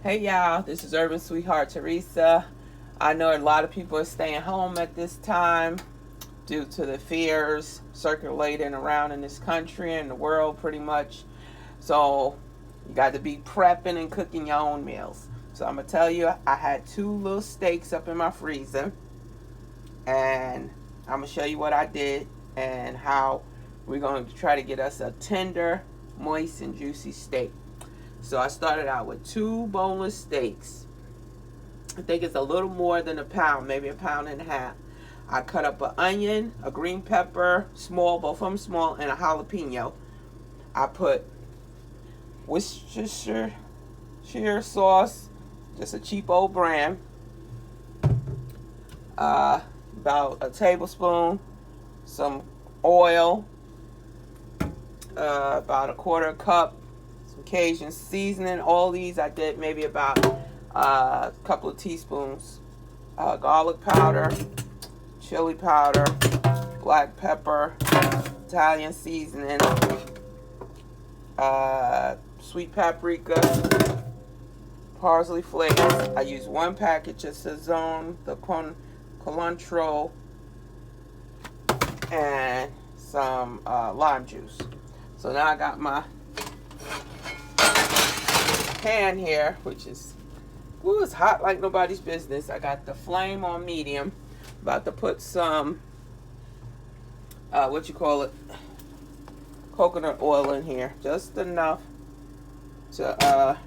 Hey y'all, this is Urban Sweetheart Teresa. I know a lot of people are staying home at this time due to the fears circulating around in this country and the world pretty much. So you got to be prepping and cooking your own meals. So I'm going to tell you, I had 2 little steaks up in my freezer, and I'm going to show you what I did and how we're going to try to get us a tender, moist, and juicy steak. So I started out with 2 boneless steaks. I think it's a little more than a pound, maybe a pound and a half. I cut up an onion, a green pepper, small, both of them small, and a jalapeno. I put Worcestershire sauce, just a cheap old brand. About a tablespoon, some oil, about a quarter cup, some Cajun seasoning. All these I did maybe about a couple of teaspoons. Garlic powder, chili powder, black pepper, Italian seasoning, sweet paprika, parsley flakes. I use 1 package of Sazon, the cilantro, and some lime juice. So now I got my pan here, which is, ooh, it's hot like nobody's business. I got the flame on medium. About to put some, coconut oil in here. Just enough to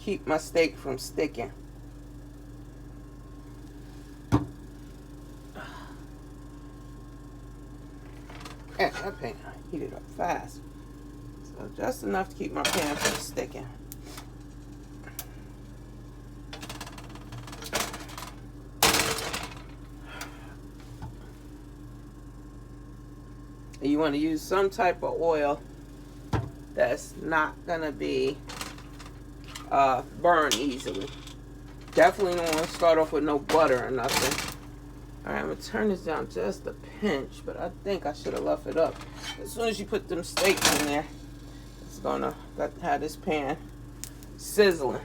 keep my steak from sticking. And that pan heated up fast. So just enough to keep my pan from sticking. And you want to use some type of oil that's not going to be burn easily. Definitely don't want to start off with no butter or nothing. Alright, I'm going to turn this down just a pinch, but I think I should have left it up. As soon as you put them steaks in there, it's going to have this pan sizzling.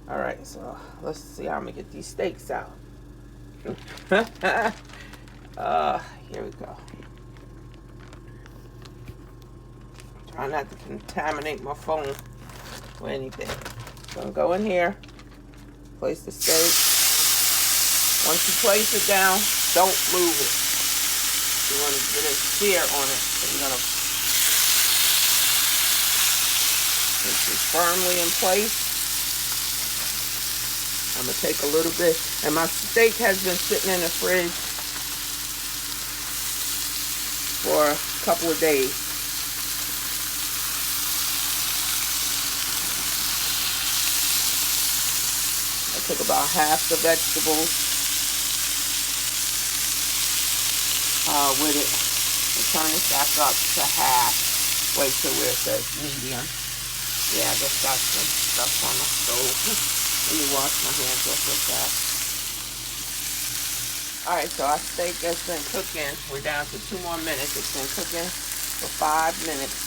Alright, so let's see how I'm going to get these steaks out. Here we go. Try not to contaminate my phone with anything. So I'm going to go in here, place the steak. Once you place it down, don't move it. You want to get a sear on it. So you're going to put it firmly in place. I'm going to take a little bit. And my steak has been sitting in the fridge for a couple of days. I took about half the vegetables with it, and turn this back up to half. Wait till where it says medium. Yeah, I just got some stuff on the stove. Let me wash my hands off real fast. Alright, so our steak has been cooking. We're down to 2 more minutes. It's been cooking for 5 minutes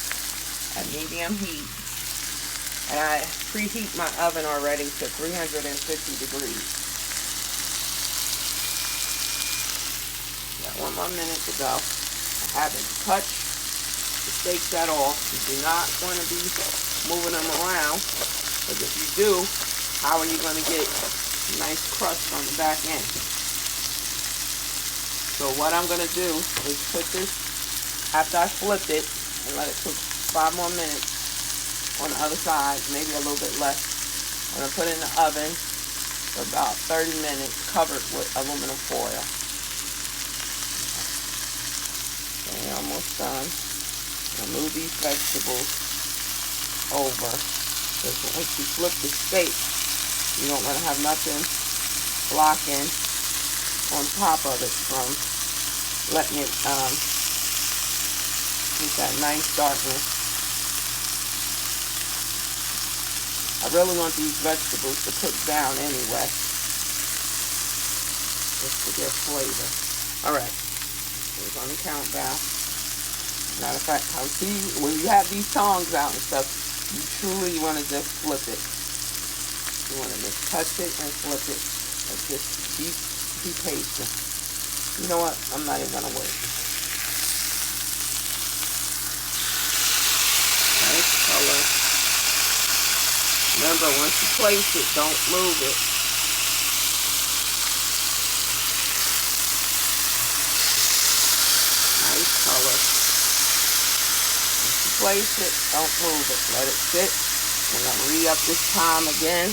at medium heat. And I preheat my oven already to 350 degrees. 1 more minute to go. I haven't touched the steaks at all. You do not want to be moving them around, because if you do, how are you going to get a nice crust on the back end? So what I'm going to do is put this, after I flipped it, and let it cook 5 more minutes on the other side, maybe a little bit less. I'm going to put it in the oven for about 30 minutes, covered with aluminum foil. Okay, almost done. I'm gonna move these vegetables over. Because once you flip the steak, you don't want to have nothing blocking on top of it from letting it get that nice darkness. I really want these vegetables to cook down anyway, just to get flavor. Alright. We're on the countdown. Matter of fact, I see when you have these tongs out and stuff, You want to just flip it. You want to just touch it and flip it. But just be patient. You know what? I'm not even going to wait. Nice color. Remember, once you place it, don't move it. Nice color. Once you place it, don't move it. Let it sit. We're going to re-up this time again.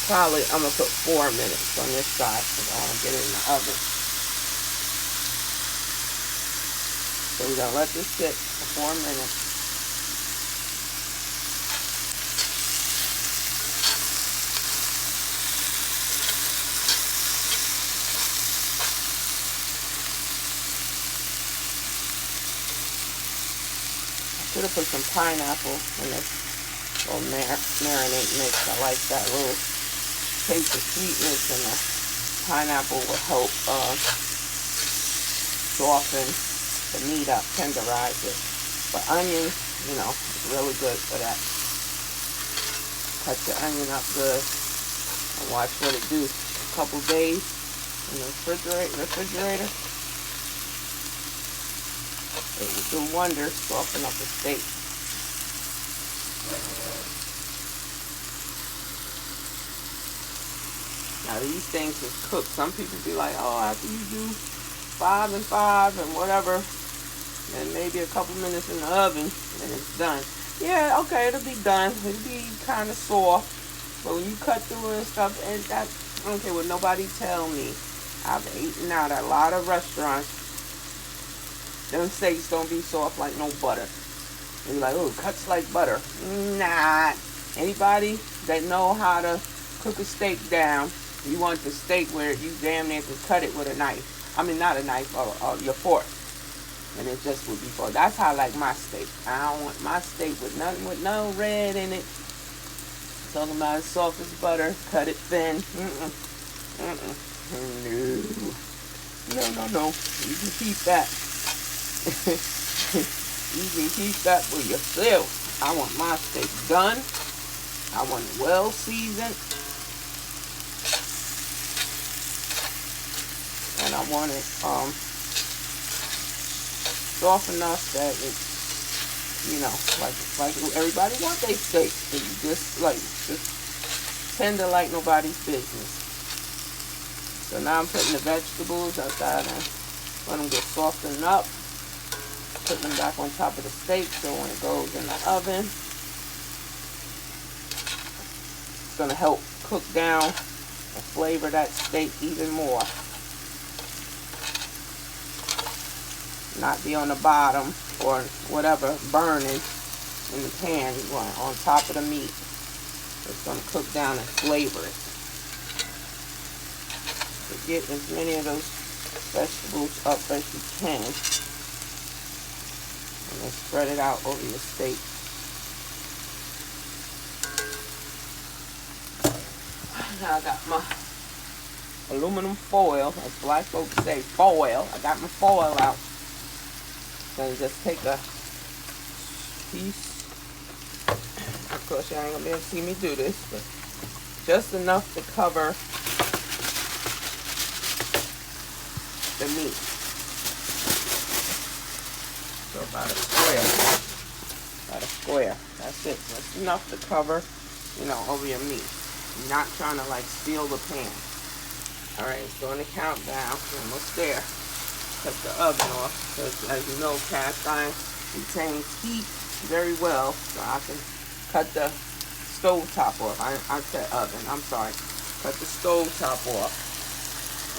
Probably, I'm going to put 4 minutes on this side because I want to get it in the oven. So we're going to let this sit for 4 minutes. I should have put some pineapple in this little marinade mix. I like that little taste of sweetness, and the pineapple will help soften the meat up, tenderize it. But onion, you know, is really good for that. Cut your onion up good and watch what it do. A couple days in the refrigerator. It will do wonders, soften up the steak. Now these things is cooked. Some people be like, oh, after you do 5 and 5 and whatever, and maybe a couple minutes in the oven, and it's done. Yeah, okay, it'll be done. It'll be kind of soft. But when you cut through it and stuff, and that, I don't care what nobody tell me. I've eaten out at a lot of restaurants. Them steaks don't be soft like no butter. And you're like, oh, it cuts like butter. Nah. Anybody that know how to cook a steak down, you want the steak where you damn near can cut it with a knife. I mean, not a knife, or your fork. And it just would be for. That's how I like my steak. I don't want my steak with nothing with no red in it. Talking about as soft as butter. Cut it thin. No. You can keep that. You can keep that for yourself. I want my steak done. I want it well seasoned. And I want it soft enough that it's, you know, like everybody wants their steak. Just tender like nobody's business. So now I'm putting the vegetables outside and let them get softened up. Put them back on top of the steak so when it goes in the oven, it's going to help cook down and flavor that steak even more. Not be on the bottom or whatever burning in the pan. You want it on top of the meat. It's going to cook down and flavor it. So get as many of those vegetables up as you can. And then spread it out over your steak. Now I got my aluminum foil, as black folks say, foil. I got my foil out. Then just take a piece. Of course, you ain't gonna be able to see me do this, but just enough to cover the meat. So about a square. That's it. That's enough to cover, you know, over your meat. You're not trying to like steal the pan. All right, it's doing the countdown. We're almost there. Cut the oven off because, as you know, cast iron retains heat very well. So I can cut the stove top off. I said oven. I'm sorry. Cut the stove top off,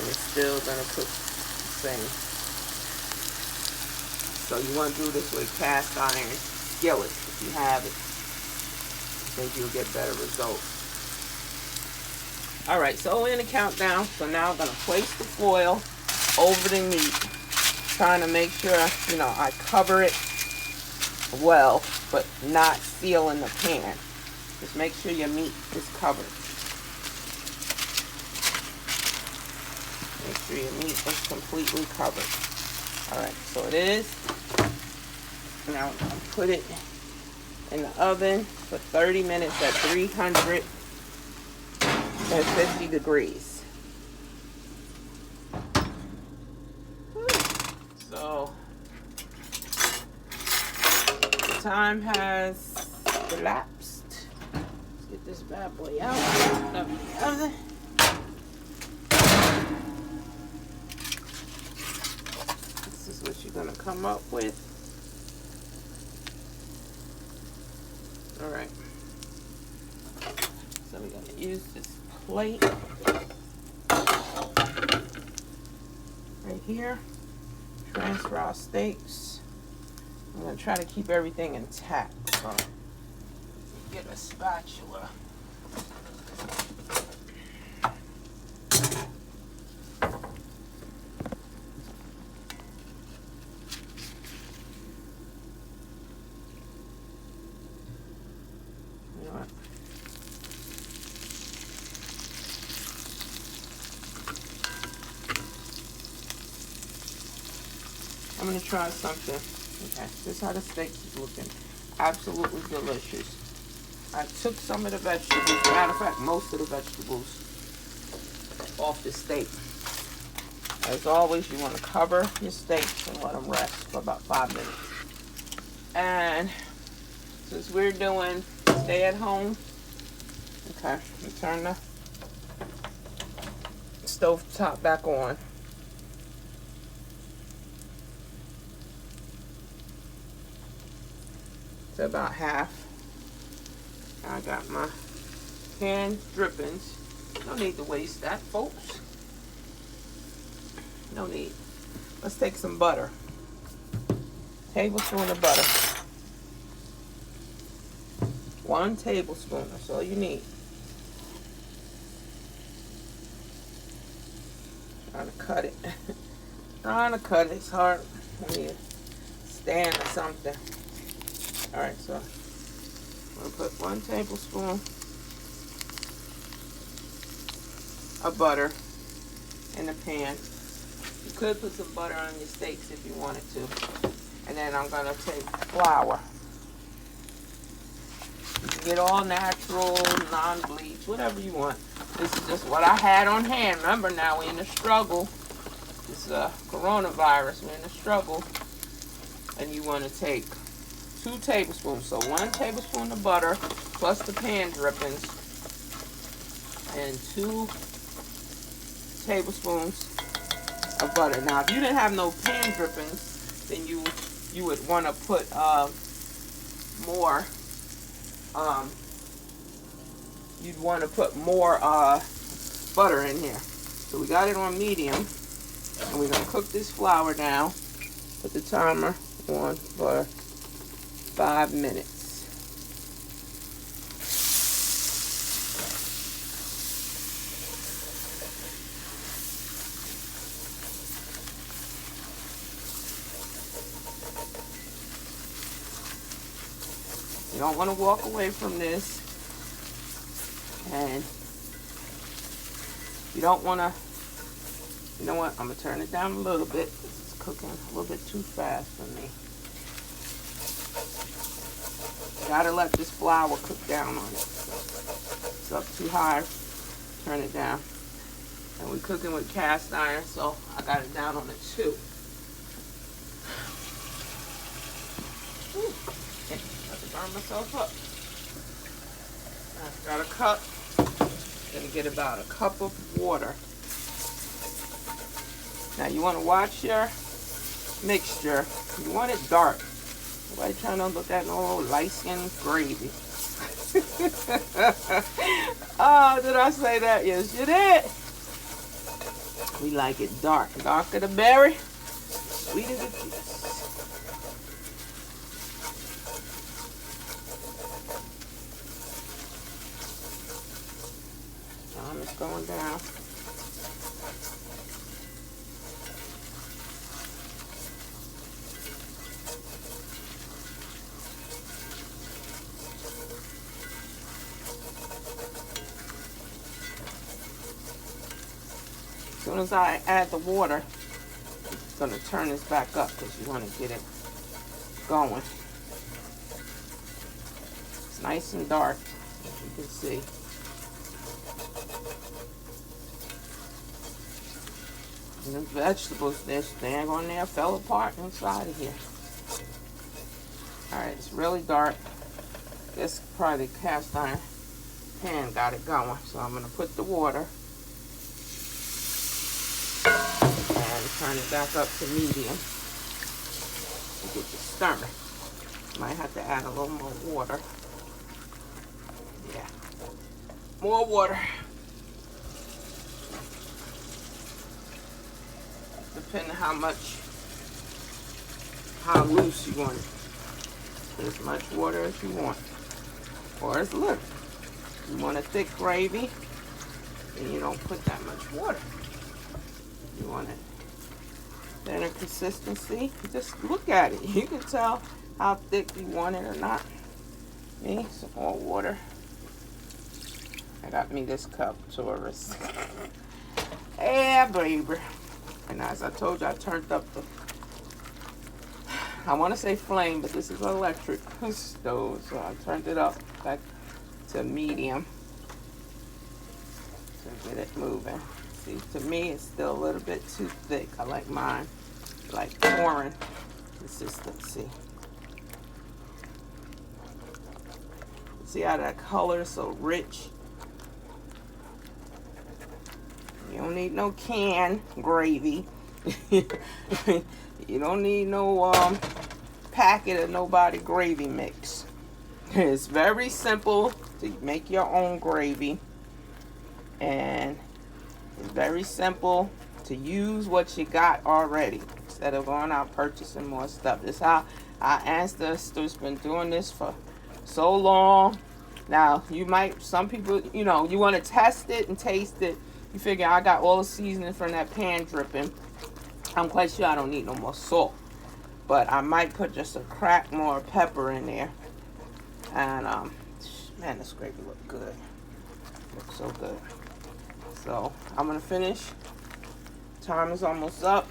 and it's still gonna cook the same. So you want to do this with cast iron skillet. If you have it, I think you'll get better results. All right, so we're in the countdown. So now I'm gonna place the foil over the meat, trying to make sure, you know, I cover it well, but not sealing the pan. Just make sure your meat is covered. Make sure your meat is completely covered. All right, so it is. Now I'm gonna put it oven for 30 minutes at 350 degrees. So the time has elapsed. Let's get this bad boy out of the oven. This is what you're gonna come up with. All right. So we're gonna use this plate right here. Transfer our steaks. I'm gonna try to keep everything intact. So get a spatula. You know what? I'm gonna try something. Okay, this is how the steak is looking. Absolutely delicious. I took some of the vegetables, matter of fact, most of the vegetables off the steak. As always, you want to cover your steaks and let them rest for about 5 minutes. And since we're doing stay at home, okay, turn the stove top back on. To about half. I got my pan drippings. No need to waste that, folks. No need. Let's take some butter. Tablespoon of butter. 1 tablespoon. That's all you need. Trying to cut it. Trying to cut it. It's hard when you stand or something. Alright, so I'm going to put 1 tablespoon of butter in the pan. You could put some butter on your steaks if you wanted to. And then I'm going to take flour. You can get all natural, non-bleach, whatever you want. This is just what I had on hand. Remember now, we're in a struggle. This coronavirus, we're in a struggle. And you want to take 2 tablespoons. So 1 tablespoon of butter plus the pan drippings and 2 tablespoons of butter. Now, if you didn't have no pan drippings, then you would want to put more. You'd want to put more butter in here. So we got it on medium, and we're gonna cook this flour down. Put the timer on for 5 minutes. You don't want to walk away from this, and you don't want to, you know what, I'm going to turn it down a little bit. This is cooking a little bit too fast for me. Gotta let this flour cook down on it. It's up too high, turn it down. And we're cooking with cast iron, so I got it down on it too. Okay, got to burn myself up. I've got a cup. Gonna get about a cup of water. Now you want to watch your mixture. You want it dark. Nobody trying to look at no light skin gravy. Oh, did I say that? Yes, you did. We like it dark. Darker the berry, sweeter the juice. Time is going down. As soon as I add the water, it's going to turn this back up because you want to get it going. It's nice and dark, as you can see. And the vegetables, they're staying on there, fell apart inside of here. Alright, it's really dark. This probably the cast iron pan got it going. So I'm going to put the water and turn it back up to medium to get it stirring. Might have to add a little more water. Yeah, more water. Depending how loose you want it. As much water as you want, or as little. You want a thick gravy, then you don't put that much water. You want it thinner consistency, just look at it. You can tell how thick you want it or not. Me, some more water. I got me this cup, Taurus. Yeah, baby. And as I told you, I turned up the, I want to say flame, but this is an electric stove, so I turned it up back to medium to get it moving. See, to me, it's still a little bit too thick. I like mine like pouring consistency. See how that color is so rich? You don't need no canned gravy. You don't need no packet of nobody gravy mix. It's very simple to make your own gravy, and it's very simple to use what you got already instead of going out purchasing more stuff. This is how our ancestors been doing this for so long. Now you might, some people, you know, you want to test it and taste it. You figure I got all the seasoning from that pan dripping. I'm quite sure I don't need no more salt, but I might put just a crack more pepper in there. And man, this gravy look good. Looks so good. So I'm gonna finish. Time is almost up.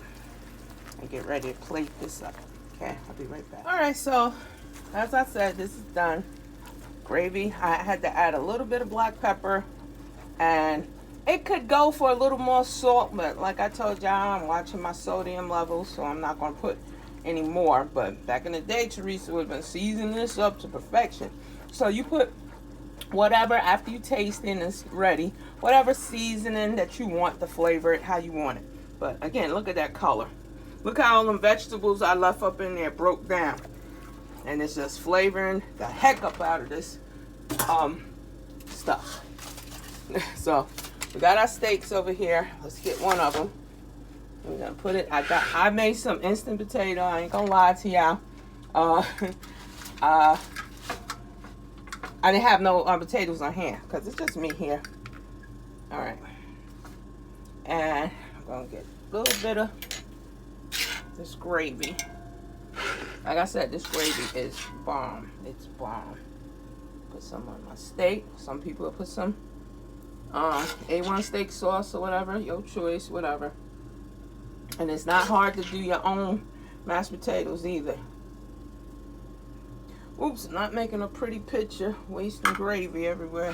And get ready to plate this up. Okay, I'll be right back. All right, so as I said, this is done. Gravy. I had to add a little bit of black pepper, and it could go for a little more salt, but like I told y'all, I'm watching my sodium levels, so I'm not going to put any more. But back in the day, Teresa would have been seasoning this up to perfection. So you put whatever, after you taste it and it's ready, whatever seasoning that you want to flavor it how you want it. But again, look at that color. Look how all them vegetables I left up in there broke down. And it's just flavoring the heck up out of this stuff. So we got our steaks over here. Let's get one of them. We're gonna put it. I made some instant potato. I ain't gonna lie to y'all. I didn't have no potatoes on hand because it's just me here. All right, and I'm gonna get a little bit of this gravy. Like I said, this gravy is bomb. It's bomb. Put some on my steak. Some people will put some A1 steak sauce or whatever, your choice, whatever. And it's not hard to do your own mashed potatoes either. Oops, not making a pretty picture, wasting gravy everywhere.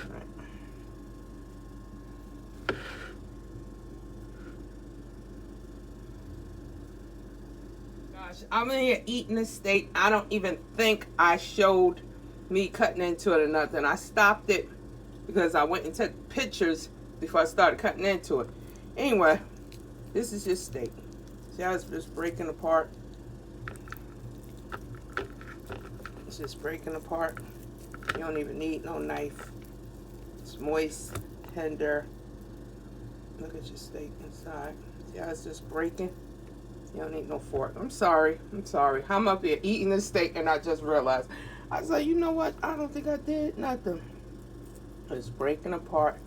Right. Gosh, I'm in here eating this steak. I don't even think I showed me cutting into it or nothing. I stopped it because I went and took pictures before I started cutting into it. Anyway, this is just steak. See how it's just breaking apart? It's just breaking apart. You don't even need no knife. It's moist, tender. Look at your steak inside. See how it's just breaking? You don't need no fork. I'm sorry. I'm sorry. I'm up here eating this steak and I just realized. I was like, you know what? I don't think I did nothing. It's breaking apart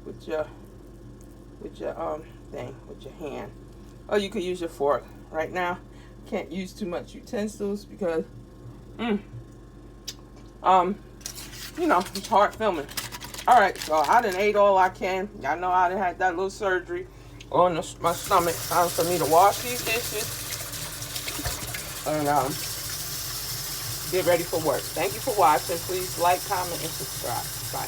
with your thing, with your hand. Or you could use your fork. Right now, can't use too much utensils because you know, it's hard filming. Alright, so I done ate all I can. Y'all know I done had that little surgery on my stomach. Time for me to wash these dishes and get ready for work. Thank you for watching. Please like, comment, and subscribe. Bye.